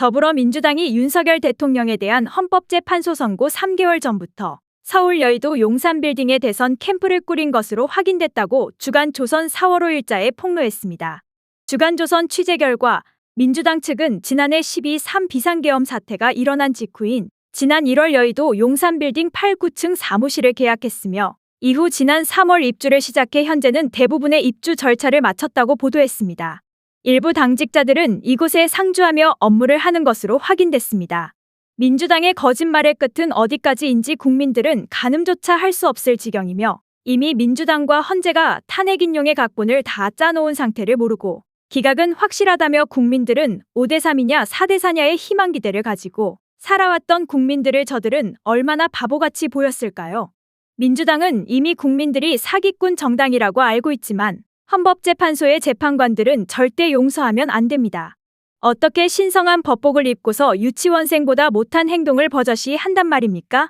더불어민주당이 윤석열 대통령에 대한 헌법재판소 선고 3개월 전부터 서울 여의도 용산빌딩에 대선 캠프를 꾸린 것으로 확인됐다고 주간조선 4월 5일자에 폭로했습니다. 주간조선 취재 결과 민주당 측은 지난해 12.3 비상계엄 사태가 일어난 직후인 지난 1월 여의도 용산빌딩 8, 9층 사무실을 계약했으며 이후 지난 3월 입주를 시작해 현재는 대부분의 입주 절차를 마쳤다고 보도했습니다. 일부 당직자들은 이곳에 상주하며 업무를 하는 것으로 확인됐습니다. 민주당의 거짓말의 끝은 어디까지인지 국민들은 가늠조차 할 수 없을 지경이며 이미 민주당과 헌재가 탄핵 인용의 각본을 다 짜놓은 상태를 모르고 기각은 확실하다며 국민들은 5대3이냐 4대4냐의 희망기대를 가지고 살아왔던 국민들을 저들은 얼마나 바보같이 보였을까요? 민주당은 이미 국민들이 사기꾼 정당이라고 알고 있지만 헌법재판소의 재판관들은 절대 용서하면 안 됩니다. 어떻게 신성한 법복을 입고서 유치원생보다 못한 행동을 버젓이 한단 말입니까?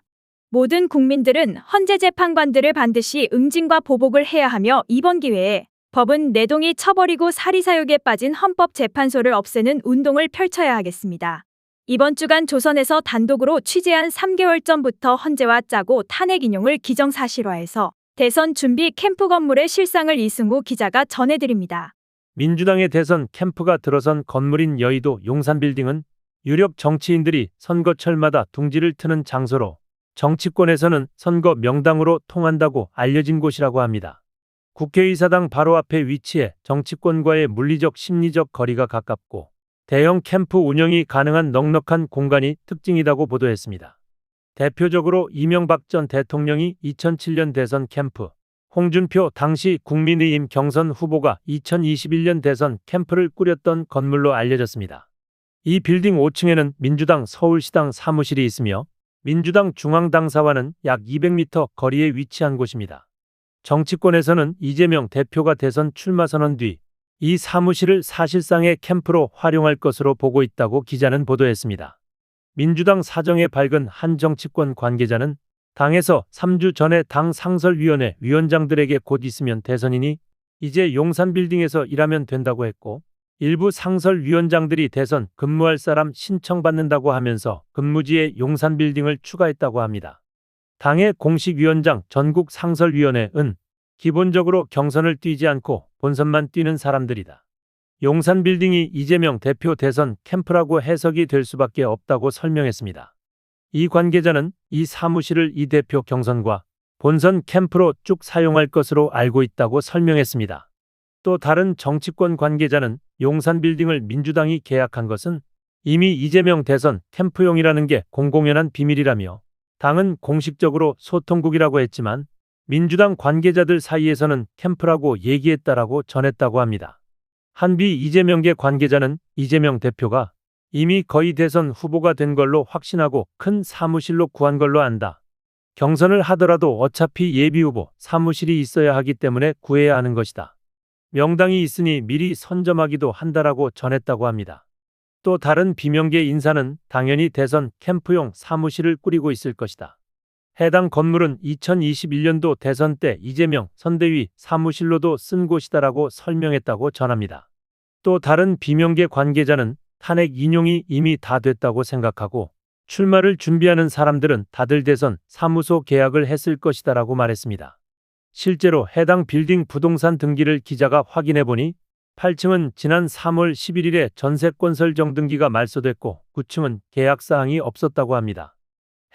모든 국민들은 헌재 재판관들을 반드시 응징과 보복을 해야 하며 이번 기회에 법은 내동이 쳐버리고 사리사욕에 빠진 헌법재판소를 없애는 운동을 펼쳐야 하겠습니다. 이번 주간 조선에서 단독으로 취재한 3개월 전부터 헌재와 짜고 탄핵 인용을 기정사실화해서 대선 준비 캠프 건물의 실상을 이승우 기자가 전해드립니다. 민주당의 대선 캠프가 들어선 건물인 여의도 용산빌딩은 유력 정치인들이 선거철마다 둥지를 트는 장소로 정치권에서는 선거 명당으로 통한다고 알려진 곳이라고 합니다. 국회의사당 바로 앞에 위치해 정치권과의 물리적 심리적 거리가 가깝고 대형 캠프 운영이 가능한 넉넉한 공간이 특징이라고 보도했습니다. 대표적으로 이명박 전 대통령이 2007년 대선 캠프, 홍준표 당시 국민의힘 경선 후보가 2021년 대선 캠프를 꾸렸던 건물로 알려졌습니다. 이 빌딩 5층에는 민주당 서울시당 사무실이 있으며 민주당 중앙당사와는 약 200m 거리에 위치한 곳입니다. 정치권에서는 이재명 대표가 대선 출마 선언 뒤 이 사무실을 사실상의 캠프로 활용할 것으로 보고 있다고 기자는 보도했습니다. 민주당 사정에 밝은 한 정치권 관계자는 당에서 3주 전에 당 상설위원회 위원장들에게 곧 있으면 대선이니 이제 용산빌딩에서 일하면 된다고 했고 일부 상설위원장들이 대선 근무할 사람 신청받는다고 하면서 근무지에 용산빌딩을 추가했다고 합니다. 당의 공식위원장 전국 상설위원회는 기본적으로 경선을 뛰지 않고 본선만 뛰는 사람들이다. 용산빌딩이 이재명 대표 대선 캠프라고 해석이 될 수밖에 없다고 설명했습니다. 이 관계자는 이 사무실을 이 대표 경선과 본선 캠프로 쭉 사용할 것으로 알고 있다고 설명했습니다. 또 다른 정치권 관계자는 용산빌딩을 민주당이 계약한 것은 이미 이재명 대선 캠프용이라는 게 공공연한 비밀이라며 당은 공식적으로 소통국이라고 했지만 민주당 관계자들 사이에서는 캠프라고 얘기했다라고 전했다고 합니다. 한비 이재명계 관계자는 이재명 대표가 이미 거의 대선 후보가 된 걸로 확신하고 큰 사무실로 구한 걸로 안다. 경선을 하더라도 어차피 예비후보 사무실이 있어야 하기 때문에 구해야 하는 것이다. 명당이 있으니 미리 선점하기도 한다라고 전했다고 합니다. 또 다른 비명계 인사는 당연히 대선 캠프용 사무실을 꾸리고 있을 것이다. 해당 건물은 2021년도 대선 때 이재명 선대위 사무실로도 쓴 곳이다라고 설명했다고 전합니다. 또 다른 비명계 관계자는 탄핵 인용이 이미 다 됐다고 생각하고 출마를 준비하는 사람들은 다들 대선 사무소 계약을 했을 것이다라고 말했습니다. 실제로 해당 빌딩 부동산 등기를 기자가 확인해보니 8층은 지난 3월 11일에 전세건설 정등기가 말소됐고 9층은 계약사항이 없었다고 합니다.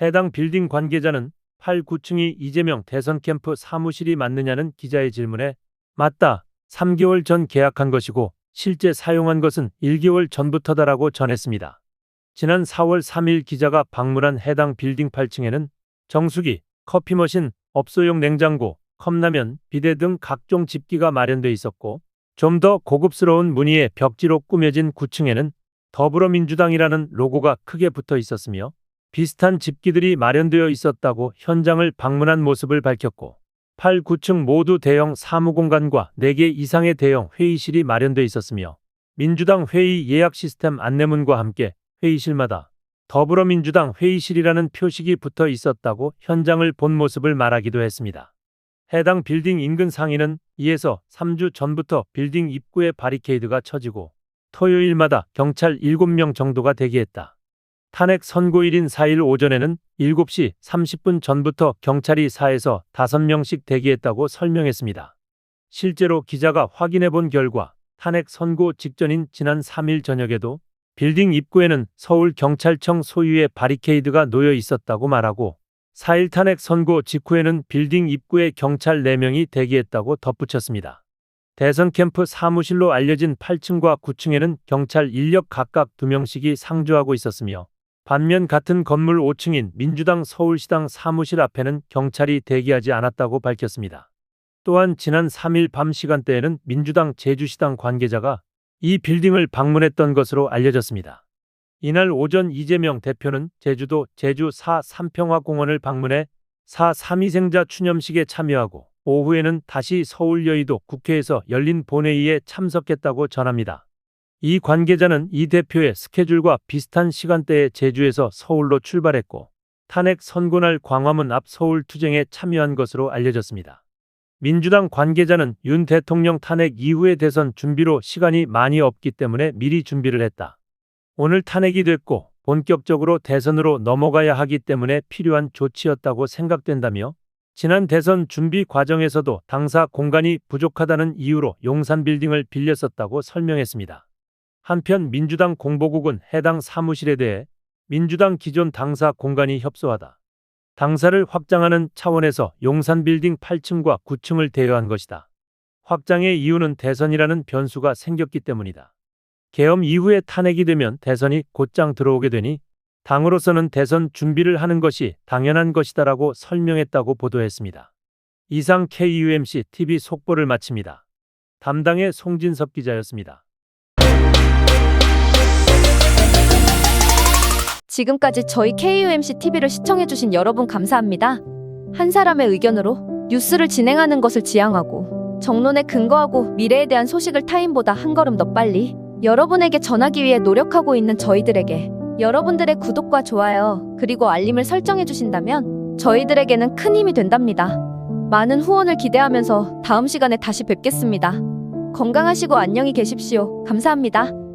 해당 빌딩 관계자는 8, 9층이 이재명 대선 캠프 사무실이 맞느냐는 기자의 질문에 맞다. 3개월 전 계약한 것이고 실제 사용한 것은 1개월 전부터다라고 전했습니다. 지난 4월 3일 기자가 방문한 해당 빌딩 8층에는 정수기, 커피머신, 업소용 냉장고, 컵라면, 비데 등 각종 집기가 마련돼 있었고 좀 더 고급스러운 무늬의 벽지로 꾸며진 9층에는 더불어민주당이라는 로고가 크게 붙어 있었으며 비슷한 집기들이 마련되어 있었다고 현장을 방문한 모습을 밝혔고 8, 9층 모두 대형 사무공간과 4개 이상의 대형 회의실이 마련되어 있었으며 민주당 회의 예약 시스템 안내문과 함께 회의실마다 더불어민주당 회의실이라는 표식이 붙어 있었다고 현장을 본 모습을 말하기도 했습니다. 해당 빌딩 인근 상인은 2에서 3주 전부터 빌딩 입구에 바리케이드가 쳐지고 토요일마다 경찰 7명 정도가 대기했다. 탄핵 선고일인 4일 오전에는 7시 30분 전부터 경찰이 4에서 5명씩 대기했다고 설명했습니다. 실제로 기자가 확인해 본 결과 탄핵 선고 직전인 지난 3일 저녁에도 빌딩 입구에는 서울경찰청 소유의 바리케이드가 놓여 있었다고 말하고 4일 탄핵 선고 직후에는 빌딩 입구에 경찰 4명이 대기했다고 덧붙였습니다. 대선 캠프 사무실로 알려진 8층과 9층에는 경찰 인력 각각 2명씩이 상주하고 있었으며 반면 같은 건물 5층인 민주당 서울시당 사무실 앞에는 경찰이 대기하지 않았다고 밝혔습니다. 또한 지난 3일 밤 시간대에는 민주당 제주시당 관계자가 이 빌딩을 방문했던 것으로 알려졌습니다. 이날 오전 이재명 대표는 제주도 제주 4.3평화공원을 방문해 4.3희생자 추념식에 참여하고 오후에는 다시 서울 여의도 국회에서 열린 본회의에 참석했다고 전합니다. 이 관계자는 이 대표의 스케줄과 비슷한 시간대에 제주에서 서울로 출발했고 탄핵 선고날 광화문 앞 서울 투쟁에 참여한 것으로 알려졌습니다. 민주당 관계자는 윤 대통령 탄핵 이후의 대선 준비로 시간이 많이 없기 때문에 미리 준비를 했다. 오늘 탄핵이 됐고 본격적으로 대선으로 넘어가야 하기 때문에 필요한 조치였다고 생각된다며 지난 대선 준비 과정에서도 당사 공간이 부족하다는 이유로 용산 빌딩을 빌렸었다고 설명했습니다. 한편 민주당 공보국은 해당 사무실에 대해 민주당 기존 당사 공간이 협소하다. 당사를 확장하는 차원에서 용산 빌딩 8층과 9층을 대여한 것이다. 확장의 이유는 대선이라는 변수가 생겼기 때문이다. 계엄 이후에 탄핵이 되면 대선이 곧장 들어오게 되니 당으로서는 대선 준비를 하는 것이 당연한 것이다라고 설명했다고 보도했습니다. 이상 KUMC TV 속보를 마칩니다. 담당의 송진섭 기자였습니다. 지금까지 저희 KUMC TV를 시청해주신 여러분 감사합니다. 한 사람의 의견으로 뉴스를 진행하는 것을 지향하고 정론에 근거하고 미래에 대한 소식을 타인보다 한 걸음 더 빨리 여러분에게 전하기 위해 노력하고 있는 저희들에게 여러분들의 구독과 좋아요 그리고 알림을 설정해 주신다면 저희들에게는 큰 힘이 된답니다. 많은 후원을 기대하면서 다음 시간에 다시 뵙겠습니다. 건강하시고 안녕히 계십시오. 감사합니다.